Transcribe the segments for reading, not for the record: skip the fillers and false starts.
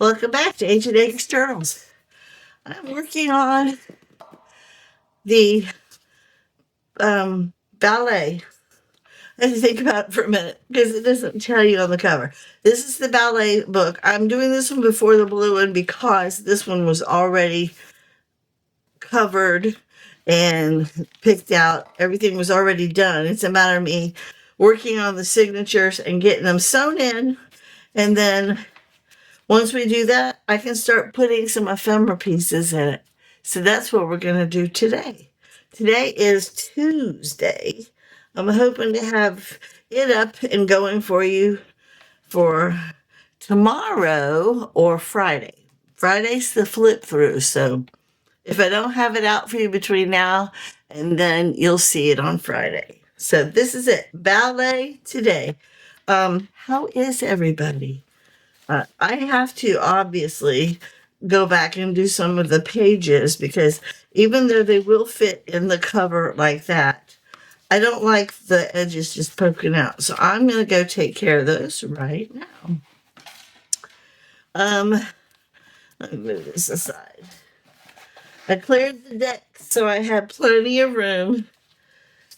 Welcome back to Ancient Externals. I'm working on the ballet. I have to think about it for a minute because it doesn't tell you on the cover. This is the ballet book. I'm doing this one before the blue one because this one was already covered and picked out. Everything was already done. It's a matter of me working on the signatures and getting them sewn in. And then once we do that, I can start putting some ephemera pieces in it. So that's what we're going to do today. Today is Tuesday. I'm hoping to have it up and going for you for tomorrow or Friday. Friday's the flip through. So if I don't have it out for you between now and then, you'll see it on Friday. So this is it. Ballet today. How is everybody? I have to obviously go back and do some of the pages because even though they will fit in the cover like that, I don't like the edges just poking out. So I'm going to go take care of those right now. Let me move this aside. I cleared the deck so I have plenty of room.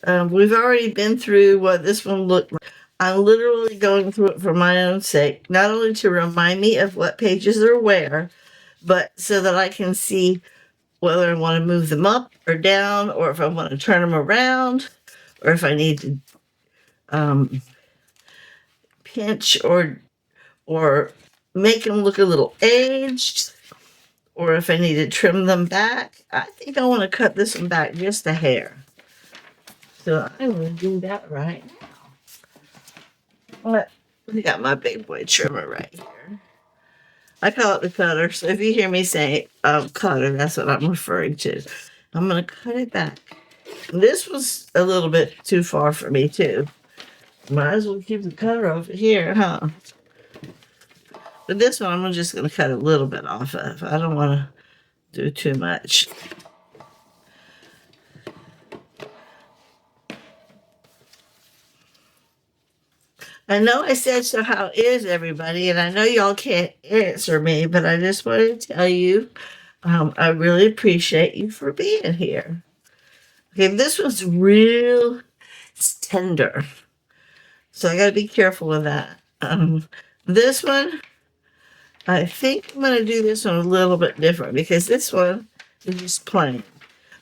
We've already been through what this one looked like. I'm literally going through it for my own sake, not only to remind me of what pages are where, but so that I can see whether I want to move them up or down, or if I want to turn them around, or if I need to pinch or make them look a little aged, or if I need to trim them back. I think I want to cut this one back just a hair. So I'm going to do that right now. I got my big boy trimmer right here. I call it the cutter, so if you hear me say cutter, that's what I'm referring to. I'm going to cut it back. This was a little bit too far for me, too. Might as well keep the cutter over here, huh? But this one, I'm just going to cut a little bit off of. I don't want to do too much. I know I said, so how is everybody? And I know y'all can't answer me, but I just wanted to tell you, I really appreciate you for being here. Okay, this one's real, it's tender. So I got to be careful with that. This one, I think I'm going to do this one a little bit different because this one is just plain.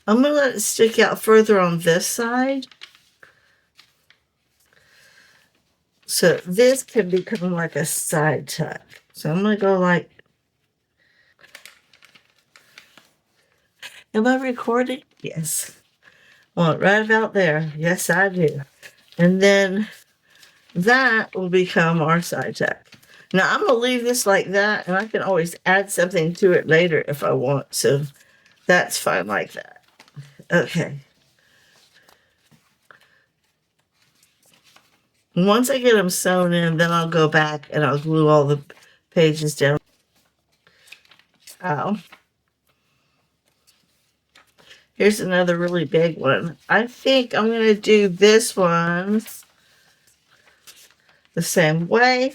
I'm going to let it stick out further on this side. So this can become like a side tuck. So I'm going to go like, am I recording? Yes. Well, right about there. Yes, I do. And then that will become our side tuck. Now I'm going to leave this like that, and I can always add something to it later if I want. So that's fine like that. Okay. Once I get them sewn in, then I'll go back and I'll glue all the pages down. Ow. Here's another really big one. I think I'm going to do this one the same way.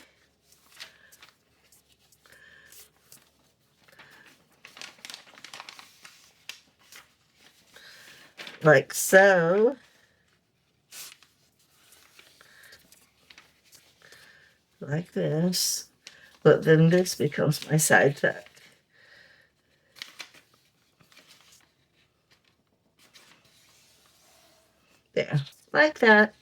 Like so. Like this. But then this becomes my side tuck. There. Like that.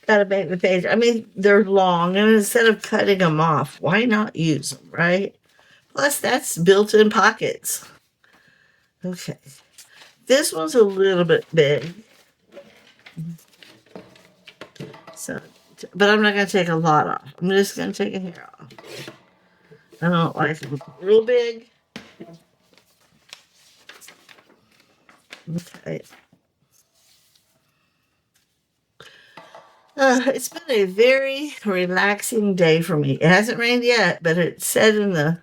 Gotta make the page. I mean, they're long, and instead of cutting them off, why not use them, right? Plus, that's built-in pockets. Okay. This one's a little bit big. So, but I'm not going to take a lot off. I'm just going to take a hair off. I don't like them real big. Okay. It's been a very relaxing day for me. It hasn't rained yet, but it said in the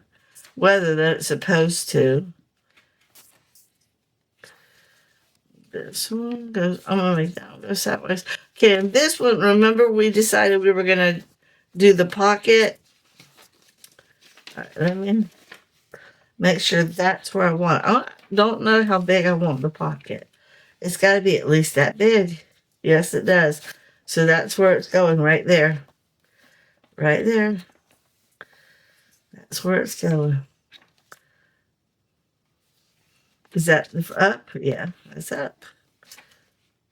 weather that it's supposed to. This one goes, I'm going to make that one go sideways. Okay, and this one, remember we decided we were going to do the pocket right, let me make sure that's where I want it. I don't know how big I want the pocket. It's got to be at least that big. Yes, it does. So that's where it's going, right there. Right there. That's where it's going. Is that up? Yeah, that's up.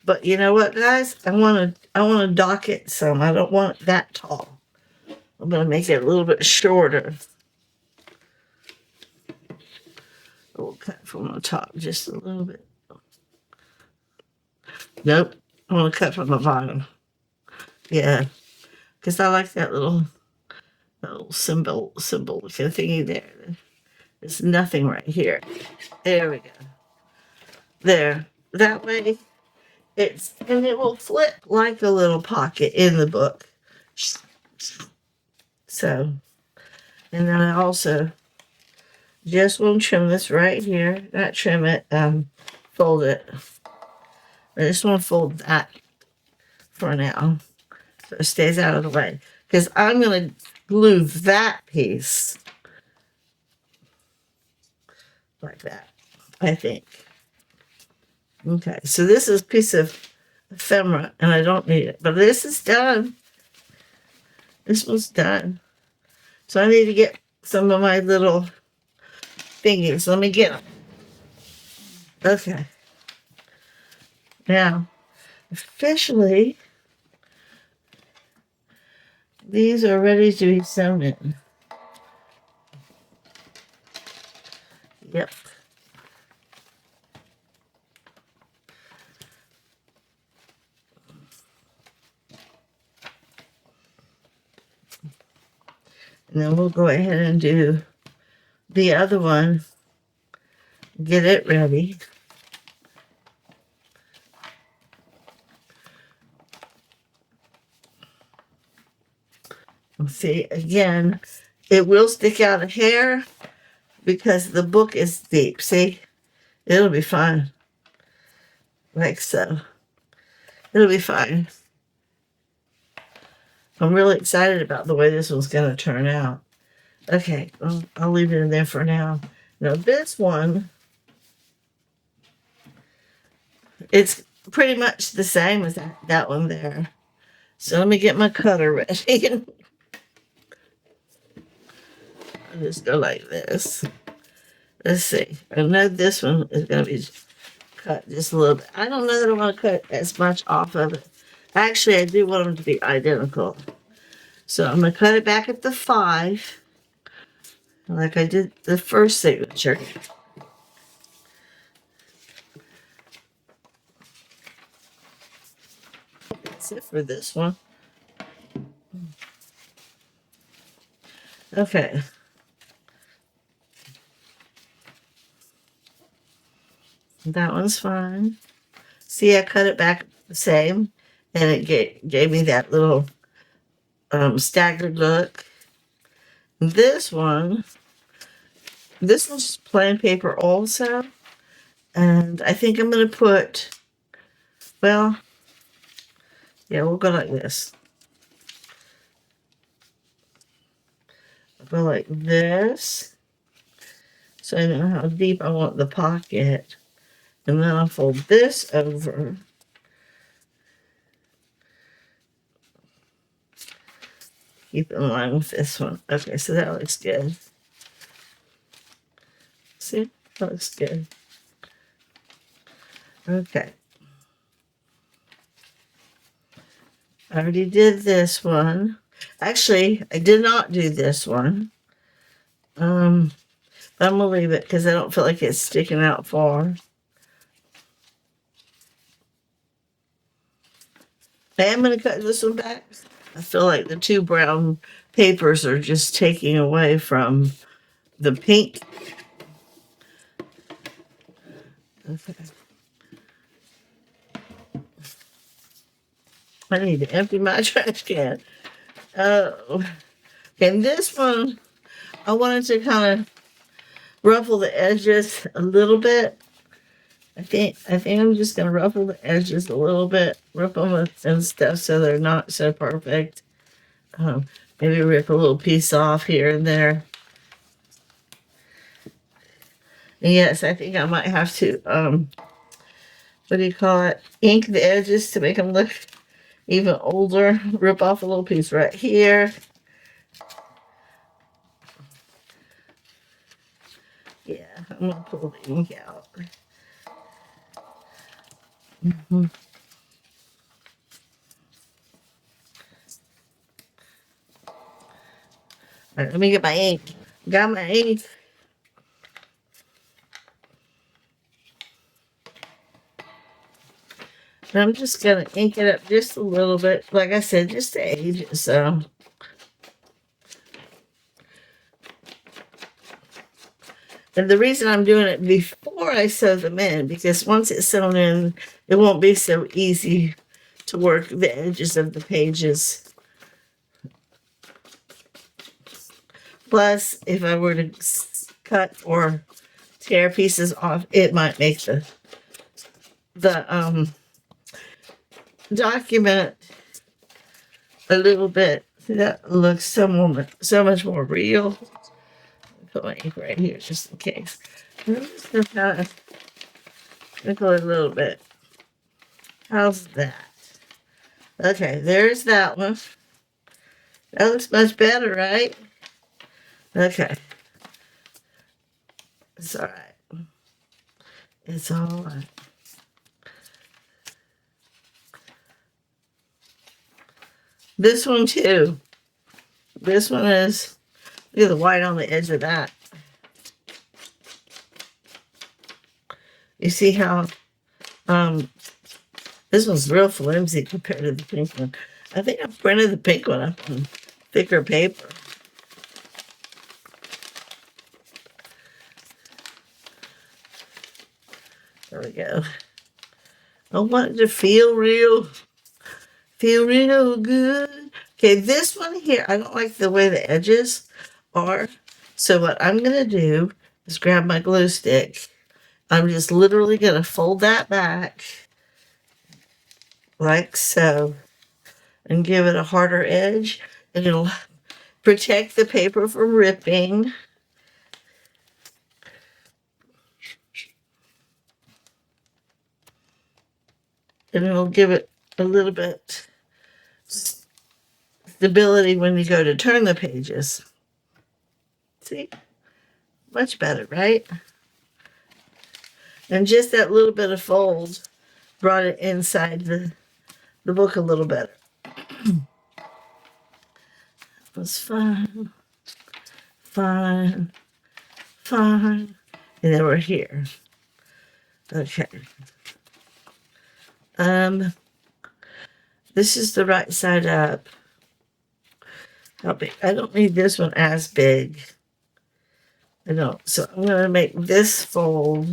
But you know what, guys? I want to dock it some. I don't want it that tall. I'm going to make it a little bit shorter. We'll cut from the top just a little bit. Nope. I want to cut from the bottom. Yeah. Because I like that little symbol looking thingy there. There's nothing right here. There we go. There. That way and it will flip like a little pocket in the book. So, and then I also just want to trim this right here. Not trim it, fold it. I just want to fold that for now so it stays out of the way. Because I'm going to glue that piece like that, I think. Okay, so this is a piece of ephemera, and I don't need it. But this is done. This one's done. So I need to get some of my little thingies. Let me get them. Okay. Now, officially, these are ready to be sewn in. Yep. And then we'll go ahead and do the other one, get it ready. And see, again, it will stick out a hair because the book is deep. See, it'll be fine. Like so. It'll be fine. I'm really excited about the way this one's going to turn out. Okay, I'll leave it in there for now. Now this one, it's pretty much the same as that one there. So let me get my cutter ready. I'll just go like this. Let's see. I know this one is going to be cut just a little bit. I don't know that I want to cut as much off of it. Actually, I do want them to be identical. So I'm going to cut it back at the 5, like I did the first signature. That's it for this one. Okay. That one's fine. See, I cut it back the same, and it gave me that little staggered look. This one's plain paper also, and I think I'm going to put, well, yeah, we'll go like this. I'll go like this, so I know how deep I want the pocket, and then I'll fold this over. Keep in line with this one. Okay, so that looks good. See? That looks good. Okay. I already did this one. Actually, I did not do this one. But I'm going to leave it because I don't feel like it's sticking out far. I am going to cut this one back. I feel like the 2 brown papers are just taking away from the pink. Okay. I need to empty my trash can. Oh. And this one, I wanted to kind of ruffle the edges a little bit. I think I'm just going to ruffle the edges a little bit, rip them and stuff so they're not so perfect. Maybe rip a little piece off here and there. And yes, I think I might have to, what do you call it? Ink the edges to make them look even older. Rip off a little piece right here. Yeah, I'm going to pull the ink out. Mhm. All right, let me get my ink. Got my ink. And I'm just going to ink it up just a little bit. Like I said, just to age it. So, and the reason I'm doing it before I sew them in, because once it's sewn in, it won't be so easy to work the edges of the pages. Plus, if I were to cut or tear pieces off, it might make the document a little bit that looks so much more real. Put my ink right here just in case. I'm just gonna kind of sprinkle it a little bit. How's that? Okay, there's that one. That looks much better, right? Okay. It's all right. It's all right. This one too. This one is, look at the white on the edge of that. You see how this one's real flimsy compared to the pink one. I think I printed the pink one up on thicker paper. There we go. I want it to feel real good. Okay, this one here, I don't like the way the edges are. So what I'm going to do is grab my glue stick. I'm just literally going to fold that back like so and give it a harder edge, and it'll protect the paper from ripping. And it'll give it a little bit stability when you go to turn the pages. See? Much better, right? And just that little bit of fold brought it inside the book a little better. It was fine. And then we're here. Okay. This is the right side up. How big? I don't need this one as big. I don't. So I'm going to make this fold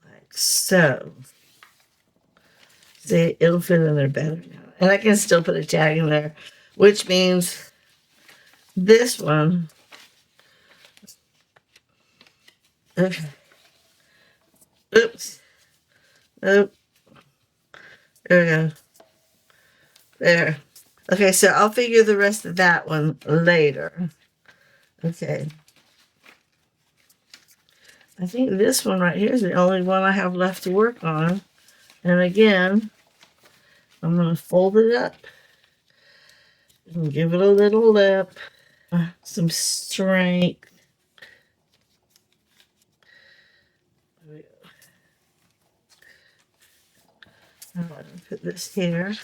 like so. See, it'll fit in there better now. And I can still put a tag in there, which means this one. Okay. Oops. Nope. There we go. There. Okay, so I'll figure the rest of that one later. Okay. I think this one right here is the only one I have left to work on. And again, I'm going to fold it up and give it a little lip, some strength. There we go. I'm going to put this here.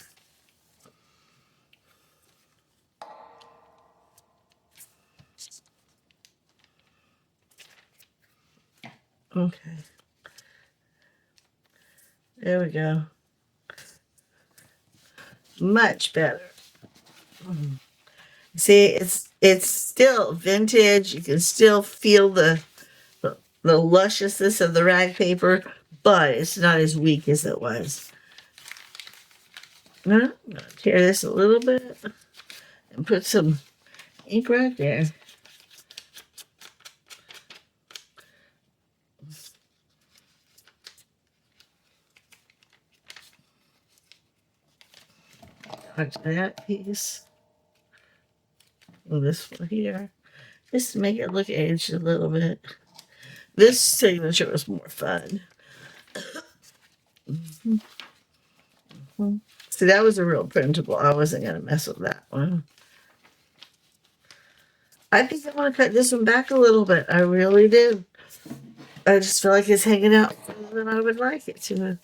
Okay. There we go. Much better. See, it's still vintage. You can still feel the lusciousness of the rag paper, but it's not as weak as it was. Now, I'm going to tear this a little bit and put some ink right there. Touch that piece. And this one here. just to make it look aged a little bit. This signature was more fun. See, that was a real printable. I wasn't going to mess with that one. I think I want to cut this one back a little bit. I really do. I just feel like it's hanging out further than I would like it to.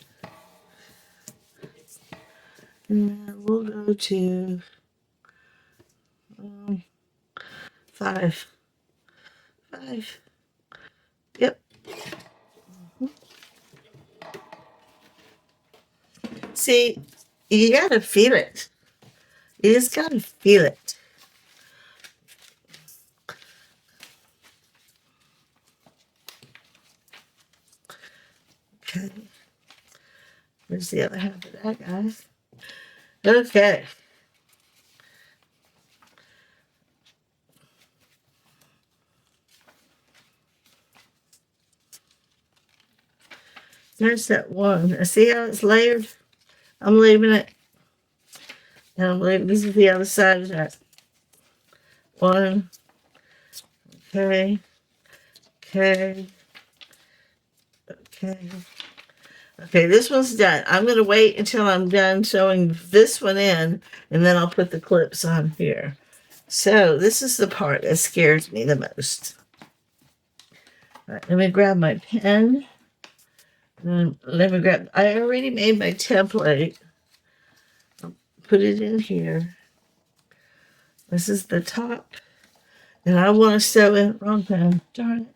And we'll go to 5. 5. Yep. See, you gotta feel it. You just gotta feel it. Okay. Where's the other half of that, guys? Okay. There's that one. See how it's layered? I'm leaving it. And I'm leaving, this is the other side of that. 1. Okay. Okay. Okay. Okay, this one's done. I'm going to wait until I'm done sewing this one in, and then I'll put the clips on here. So this is the part that scares me the most. All right, let me grab my pen. And let me grab, I already made my template. I'll put it in here. This is the top. And I want to sew in, wrong pen, darn it.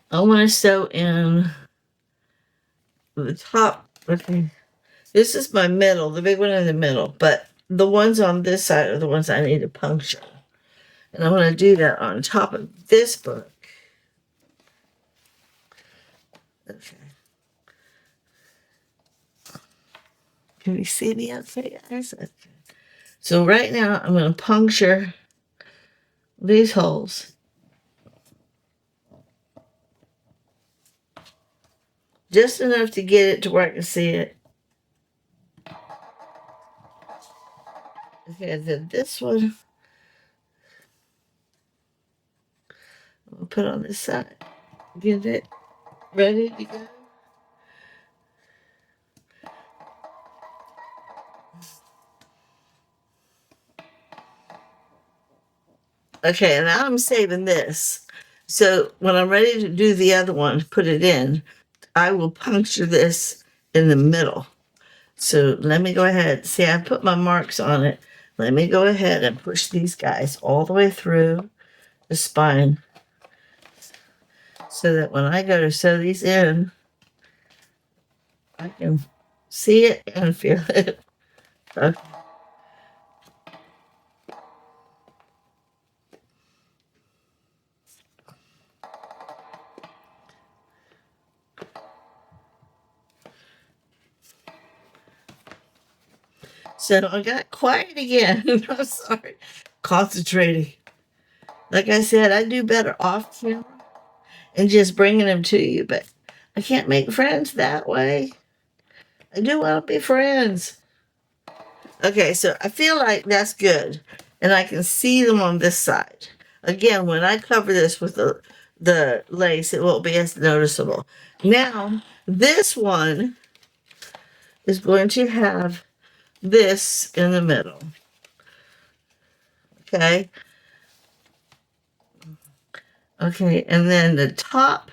I want to sew in the top. Okay, this is my middle, the big one in the middle, but the ones on this side are the ones I need to puncture. And I'm going to do that on top of this book. Okay. Can you see me okay, guys? Okay. So right now I'm going to puncture these holes. Just enough to get it to where I can see it. Okay, then this one I'll put on this side. Get it ready to go. Okay, and now I'm saving this. So when I'm ready to do the other one, put it in, I will puncture this in the middle. So let me go ahead. See, I put my marks on it. Let me go ahead and push these guys all the way through the spine so that when I go to sew these in, I can see it and feel it. Okay. So I got quiet again. I'm sorry. Concentrating. Like I said, I do better off camera and just bringing them to you, but I can't make friends that way. I do want to be friends. Okay, so I feel like that's good. And I can see them on this side. Again, when I cover this with the lace, it won't be as noticeable. Now, this one is going to have this in the middle. Okay. Okay, and then the top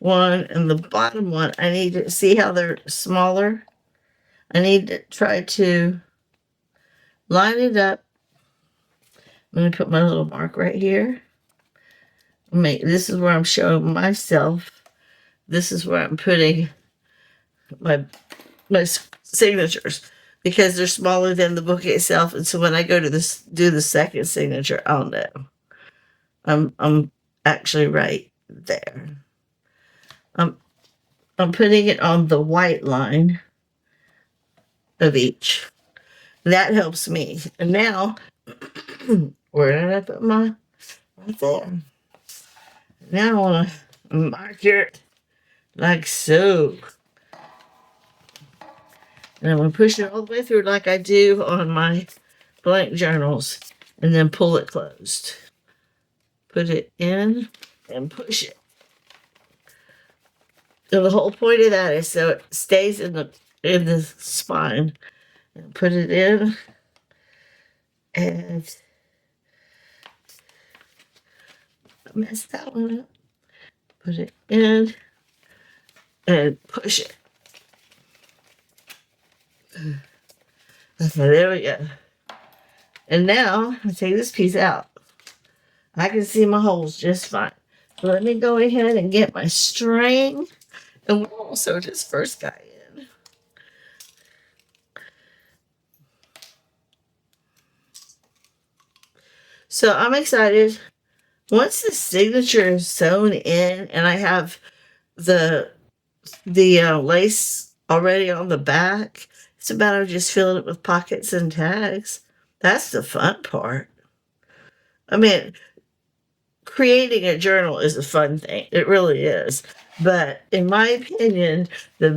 one and the bottom one, I need to see how they're smaller. I need to try to line it up. I'm going to put my little mark right here. This is where I'm showing myself. This is where I'm putting my signatures because they're smaller than the book itself. And so when I go to do the second signature, I'll know. I'm actually right there. I'm putting it on the white line of each. That helps me. And now, where did I put my, right there. Now I want to mark it like so. And I'm going to push it all the way through like I do on my blank journals. and then pull it closed. Put it in and push it. So the whole point of that is so it stays in the spine. And put it in and mess that one up. Put it in and push it. Okay, there we go. And now I take this piece out. I can see my holes just fine. So let me go ahead and get my string, and we'll also this first guy in. So I'm excited. Once the signature is sewn in, and I have the lace already on the back, it's a matter of just filling it with pockets and tags. That's the fun part. I mean, creating a journal is a fun thing. It really is. But in my opinion, the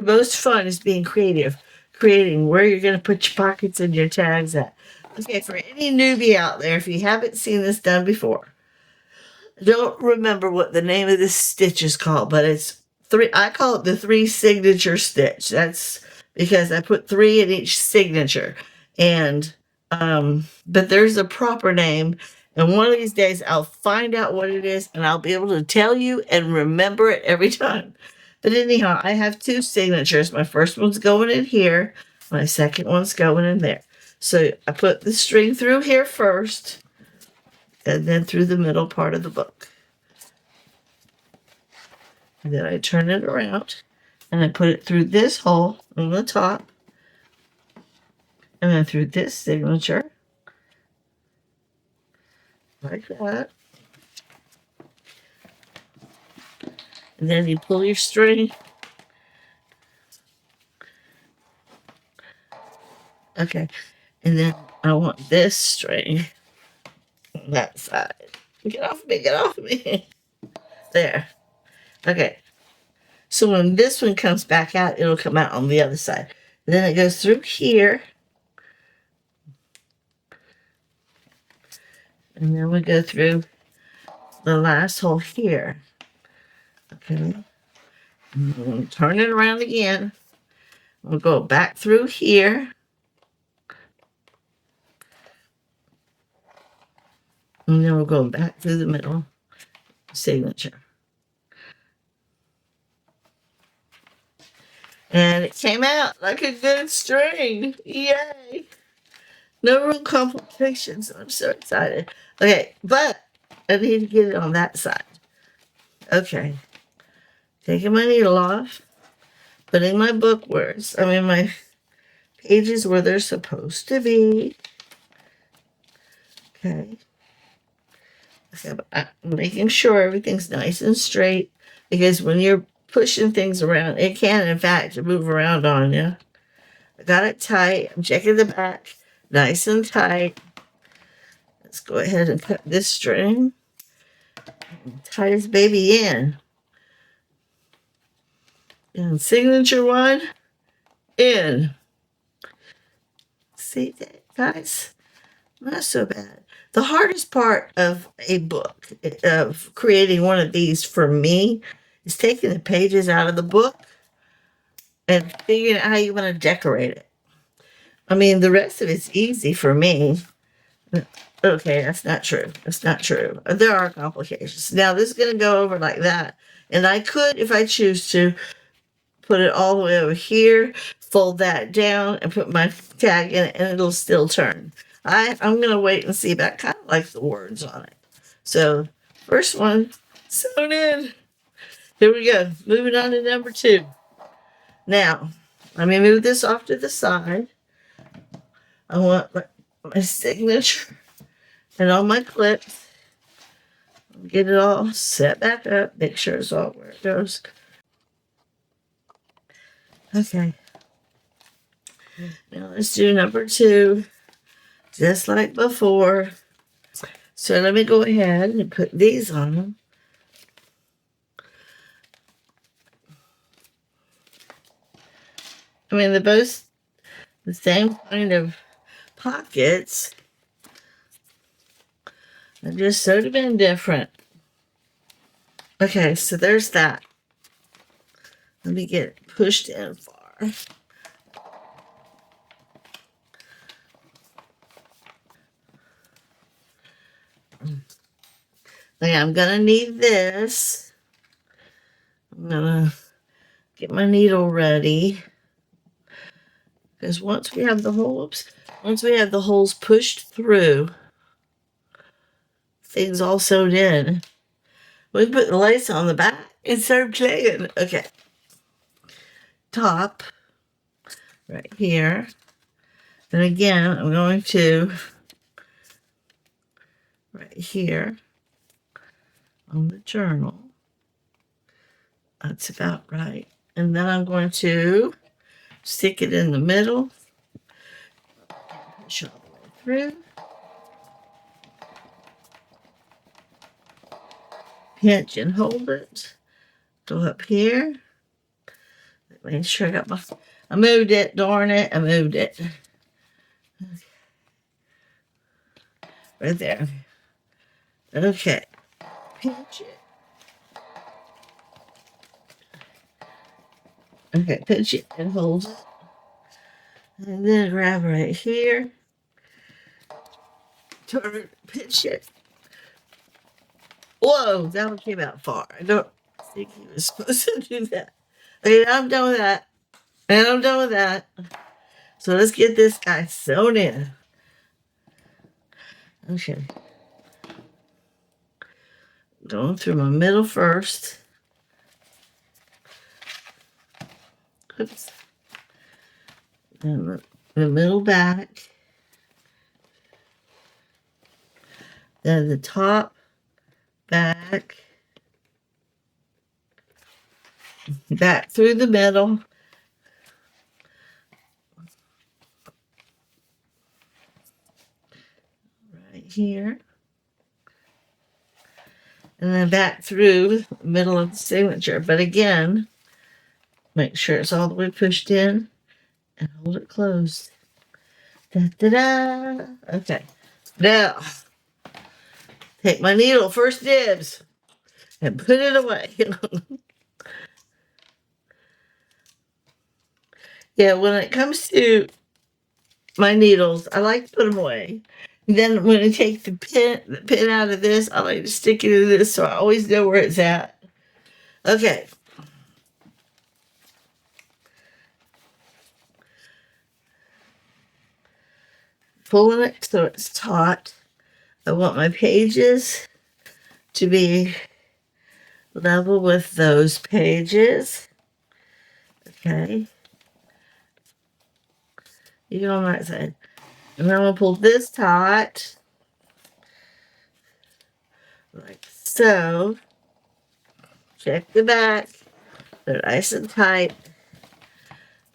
most fun is being creative, creating where you're going to put your pockets and your tags at. Okay, for any newbie out there, if you haven't seen this done before, I don't remember what the name of this stitch is called, but it's three. I call it the 3 signature stitch. That's because I put 3 in each signature. And but there's a proper name, and one of these days I'll find out what it is, and I'll be able to tell you and remember it every time. But anyhow, I have 2 signatures. My first one's going in here. My second one's going in there. So I put the string through here first, and then through the middle part of the book. And then I turn it around, and I put it through this hole on the top, and then through this signature, like that. And then you pull your string. Okay. And then I want this string on that side. Get off me, get off me. There. Okay. So when this one comes back out, it'll come out on the other side. And then it goes through here. And then we go through the last hole here. Okay. And we'll turn it around again. We'll go back through here. And then we'll go back through the middle signature. And it came out like a good string. Yay! No real complications. I'm so excited. Okay, but I need to get it on that side. Okay. Taking my needle off. Putting my my pages where they're supposed to be. Okay. Okay, but I'm making sure everything's nice and straight, because when you're pushing things around, it can, in fact, move around on you. I got it tight. I'm checking the back. Nice and tight. Let's go ahead and cut this string. And tie this baby in. And signature one in. See that, guys? Not so bad. The hardest part of a book, of creating one of these for me, is taking the pages out of the book and figuring out how you want to decorate it. I mean, the rest of it's easy for me. Okay, that's not true. That's not true. There are complications. Now, this is going to go over like that. And I could, if I choose to, put it all the way over here, fold that down, and put my tag in it, and it'll still turn. I'm going to wait and see, but I kind of like the words on it. So, first one, sewn in. Here we go. Moving on to number 2. Now, let me move this off to the side. I want my signature and all my clips. Get it all set back up. Make sure it's all where it goes. Okay. Now let's do number 2. Just like before. So let me go ahead and put these on them. I mean, they're both the same kind of pockets. I just sewed them in different. Okay, so there's that. Let me get it pushed in far. Okay, I'm gonna need this. I'm gonna get my needle ready. Because once we have the holes pushed through, things all sewed in, we put the lace on the back and start playing. Okay. Top right here. And again, I'm going to right here on the journal. That's about right. And then I'm going to stick it in the middle, push all the way through, pinch and hold it, go up here. Make sure I moved it, darn it, I moved it. Right there. Okay, pinch it. Okay, pinch it and hold it. And then grab right here, turn it, pinch it. Whoa, that one came out far. I don't think he was supposed to do that. Okay, I'm done with that. And I'm done with that. So let's get this guy sewn in. Okay. Going through my middle first. Oops. And the middle back. Then the top, back. Back through the middle. Right here. And then back through the middle of the signature. But again, make sure it's all the way pushed in and hold it closed. Da, da, da. Okay. Now, take my needle, first dibs, and put it away. Yeah, when it comes to my needles, I like to put them away. Then when I take the pin out of this, I like to stick it in this so I always know where it's at. Okay. Pulling it so it's taut. I want my pages to be level with those pages. Okay. You on that side. And then I'm going to pull this taut. Like so. Check the back. They're nice and tight.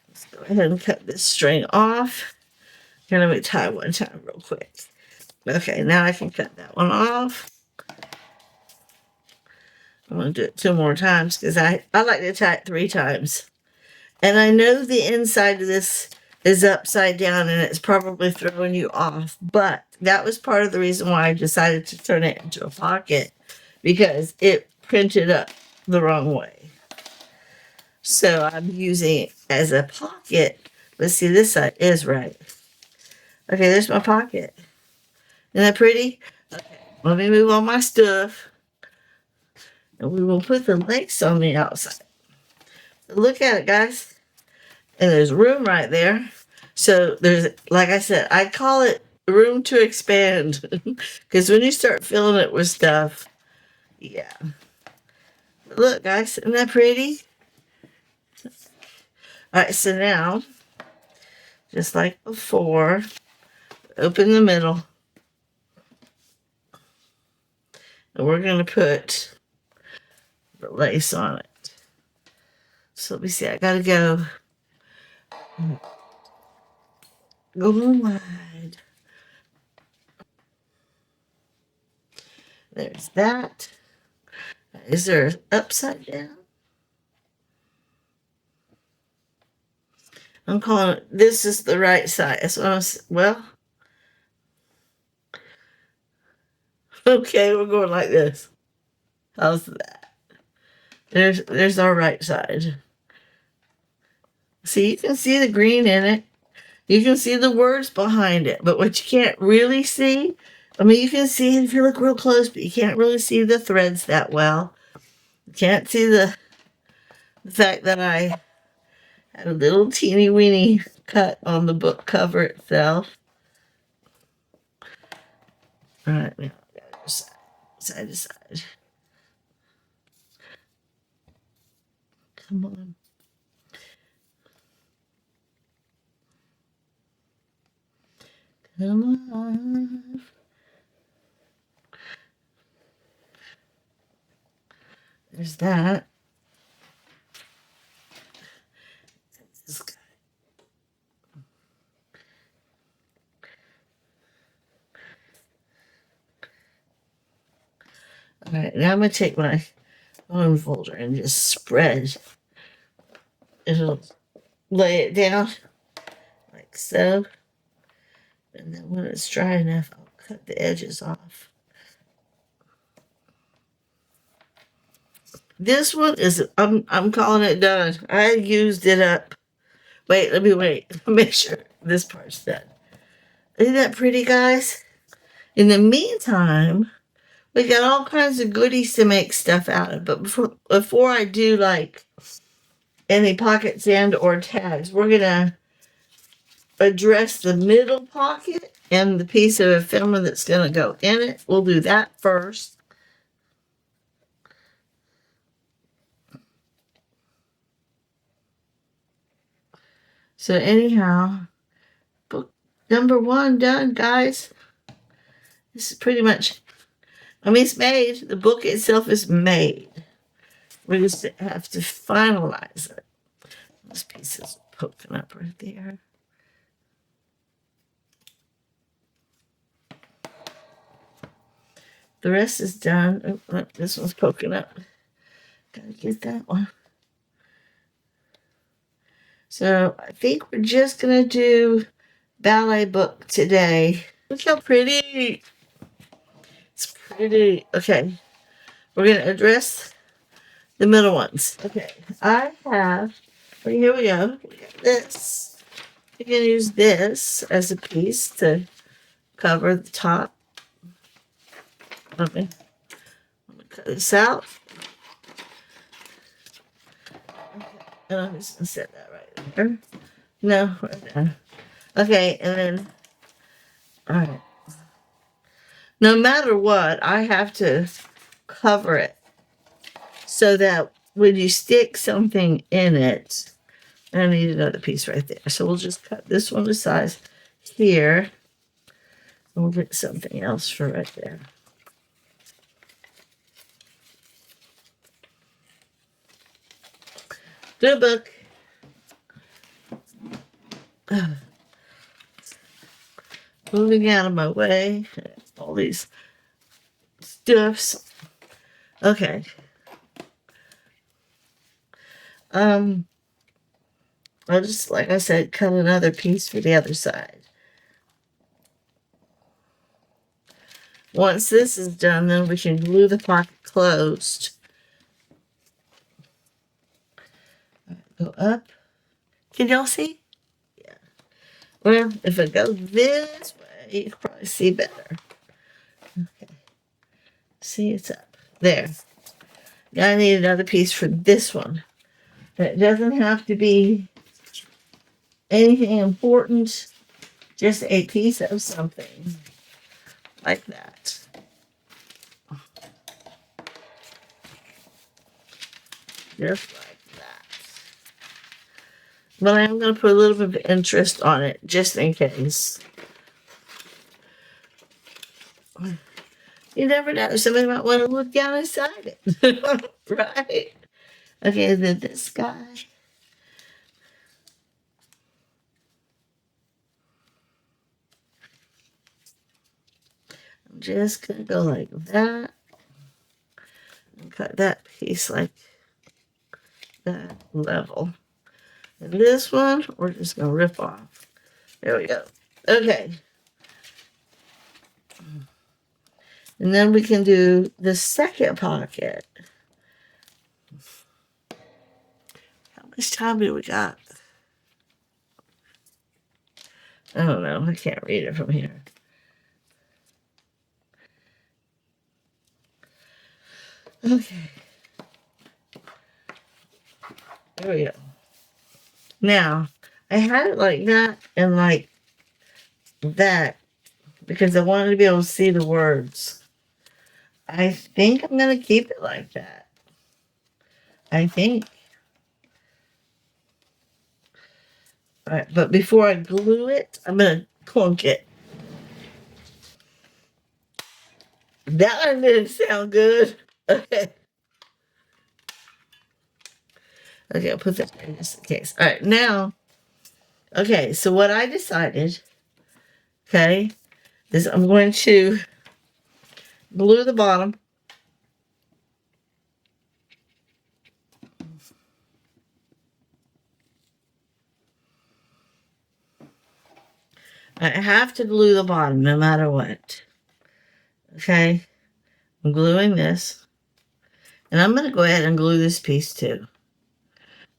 Let's go ahead and cut this string off. Here, let me tie one time real quick. Okay, now I can cut that one off. I'm going to do it 2 more times because I like to tie it 3 times. And I know the inside of this is upside down and it's probably throwing you off. But that was part of the reason why I decided to turn it into a pocket, because it printed up the wrong way. So I'm using it as a pocket. Let's see, this side is right. Okay, there's my pocket. Isn't that pretty? Okay, let me move all my stuff. And we will put the lace on the outside. Look at it, guys. And there's room right there. So there's, like I said, I call it room to expand. Because when you start filling it with stuff, yeah. Look, guys, isn't that pretty? All right, so now, just like before, open the middle. And we're going to put the lace on it. So let me see, I got to go wide. There's that. Is there upside down? I'm calling it, this is the right side. That's what well, Okay, we're going like this. How's that? There's our right side. See, you can see the green in it. You can see the words behind it, but what you can't really see, I mean, you can see it if you look real close, but you can't really see the threads that well. You can't see the fact that I had a little teeny weeny cut on the book cover itself. All right, now side to side. Come on. Come on. There's that. This guy. All right, now I'm going to take my bone folder and just spread. It'll lay it down like so. And then when it's dry enough, I'll cut the edges off. This one is, I'm calling it done. I used it up. Wait, let me make sure this part's done. Isn't that pretty, guys? In the meantime, we got all kinds of goodies to make stuff out of. But before I do like any pockets and or tags, we're gonna address the middle pocket and the piece of ephemera that's gonna go in it. We'll do that first. So anyhow, book number 1 done, guys. This is pretty much, I mean, it's made. The book itself is made. We just have to finalize it. This piece is poking up right there. The rest is done. Oh, this one's poking up. Gotta get that one. So I think we're just gonna do Ballet Book today. Look how pretty. It's pretty. Okay. We're gonna address the middle ones. Okay. I have, well, here we go. We got this. You can use this as a piece to cover the top. Let me cut this out. Okay. And I'm just gonna set that right there. No, right there. Okay, and then, all right. No matter what, I have to cover it so that when you stick something in it, I need another piece right there. So we'll just cut this one to size here. And we'll get something else for right there. Good book. Moving out of my way. All these stuffs. Okay. I'll just, like I said, cut another piece for the other side. Once this is done, then we can glue the pocket closed. Go up. Can y'all see? Yeah. Well, if I go this way, you can probably see better. Okay. See, it's up. There. I need another piece for this one. It doesn't have to be anything important, just a piece of something like that. Just like that. But I'm going to put a little bit of interest on it, just in case. You never know. Somebody might want to look down inside it. Right? Okay, then this guy. I'm just going to go like that. And cut that piece like that level. And this one, we're just going to rip off. There we go. Okay. And then we can do the second pocket. How much time do we got? I don't know. I can't read it from here. Okay. There we go. Now, I had it like that and like that because I wanted to be able to see the words. I think I'm going to keep it like that. I think. All right, but before I glue it, I'm going to clunk it. That one didn't sound good. Okay. Okay, I'll put that in just in case. All right, now, okay, so what I decided, okay, is I'm going to glue the bottom. I have to glue the bottom no matter what. Okay, I'm gluing this. And I'm going to go ahead and glue this piece too.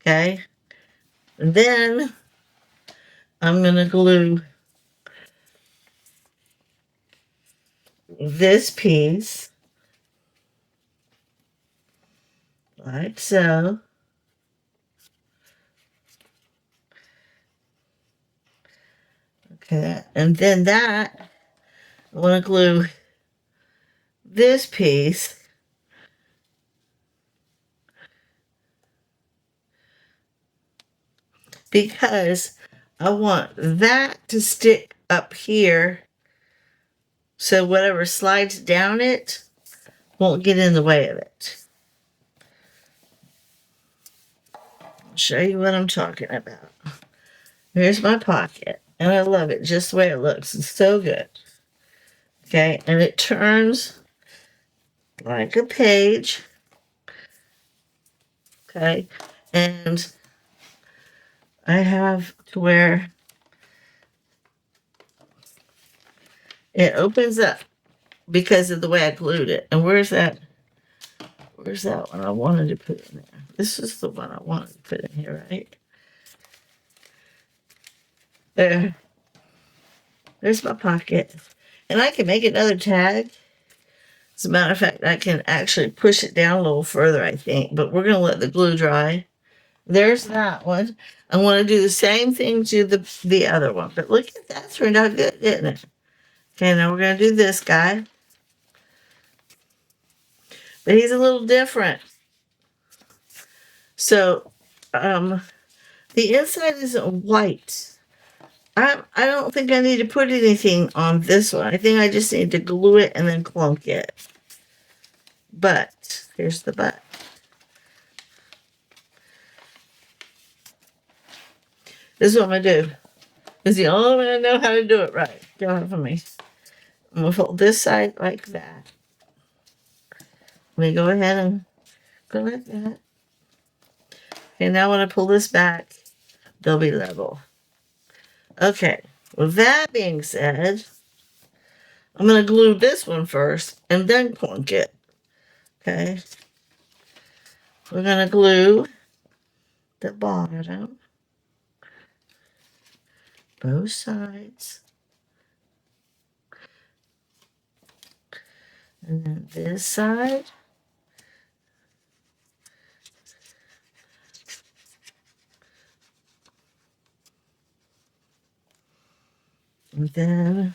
Okay, and then I'm going to glue this piece like so. Okay, and then that, I want to glue this piece because I want that to stick up here so whatever slides down it won't get in the way of it. I'll show you what I'm talking about. Here's my pocket, and I love it just the way it looks. It's so good. Okay, and it turns like a page. Okay, and I have to where it opens up because of the way I glued it. And where's that? Where's that one I wanted to put in there? This is the one I wanted to put in here, right? There. There's my pocket. And I can make another tag. As a matter of fact, I can actually push it down a little further, I think. But we're going to let the glue dry. There's that one. I want to do the same thing to the other one. But look at that. Turned out good, didn't it? Okay, now we're going to do this guy. But he's a little different. So, the inside isn't white. I don't think I need to put anything on this one. I think I just need to glue it and then clunk it. But, here's the but. This is what I'm going to do. It's the only way I know how to do it right. Go ahead for me. I'm going to fold this side like that. Let me go ahead and go like that. Okay, now when I pull this back, they'll be level. Okay, with that being said, I'm going to glue this one first and then clunk it. Okay. We're going to glue the bottom, both sides. And then this side. And then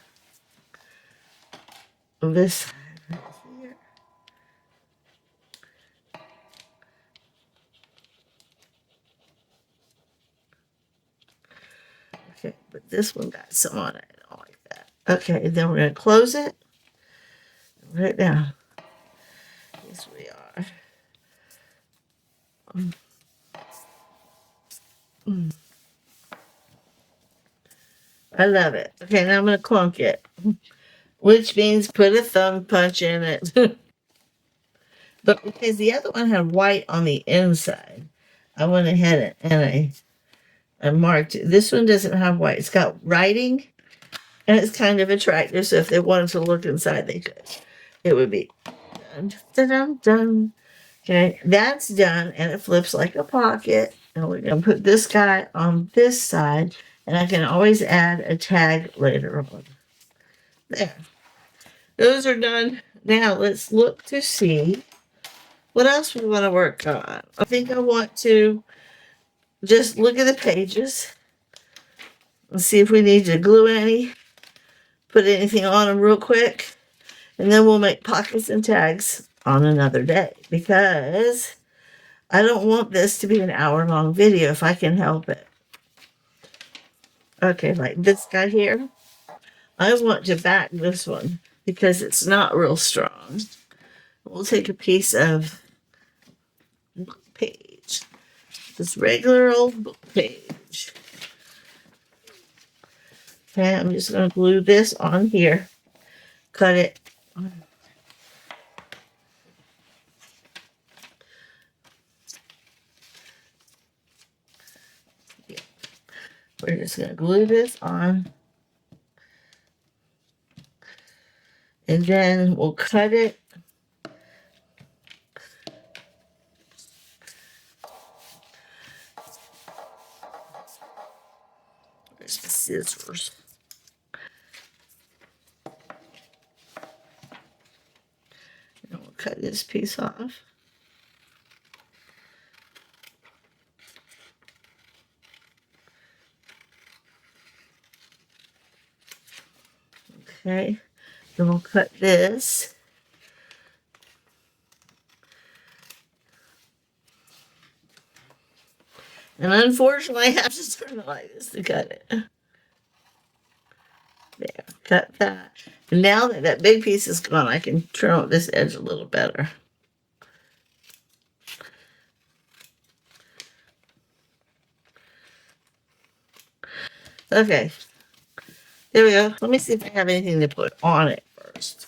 this side right here. Okay, but this one got some on it. I don't like that. Okay, then we're going to close it. Right now. Yes, we are. I love it. Okay, now I'm going to clunk it, which means put a thumb punch in it. But because the other one had white on the inside, I went ahead and I marked it. This one doesn't have white. It's got writing, and it's kind of attractive, so if they wanted to look inside, they could. it would be dun, dun, dun, dun. Okay, that's done, and it flips like a pocket. And we're going to put this guy on this side, and I can always add a tag later on. There. Those are done. Now let's look to see what else we want to work on. I think I want to just look at the pages and see if we need to glue any, put anything on them real quick, and then we'll make pockets and tags on another day, because I don't want this to be an hour-long video if I can help it. Okay, like this guy here, I want to back this one because it's not real strong. We'll take a piece of book page, this regular old book page. Okay, I'm just going to glue this on here, cut it. We're just going to glue this on. And then we'll cut it. There's the scissors. And we'll cut this piece off. Okay, then we'll cut this. And unfortunately, I have to turn it like this to cut it. There, cut that. And now that that big piece is gone, I can trim out this edge a little better. Okay, there we go. Let me see if I have anything to put on it first.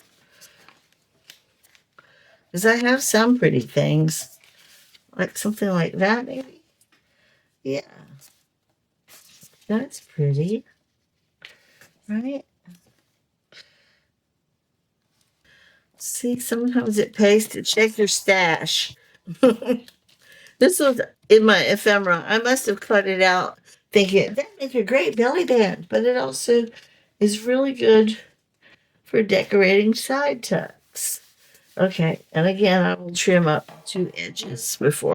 Because I have some pretty things. Like something like that, maybe? Yeah. That's pretty. Right? See, sometimes it pays to check your stash. This was in my ephemera. I must have cut it out thinking that makes a great belly band, but it also is really good for decorating side tucks. Okay, and again, I will trim up 2 edges before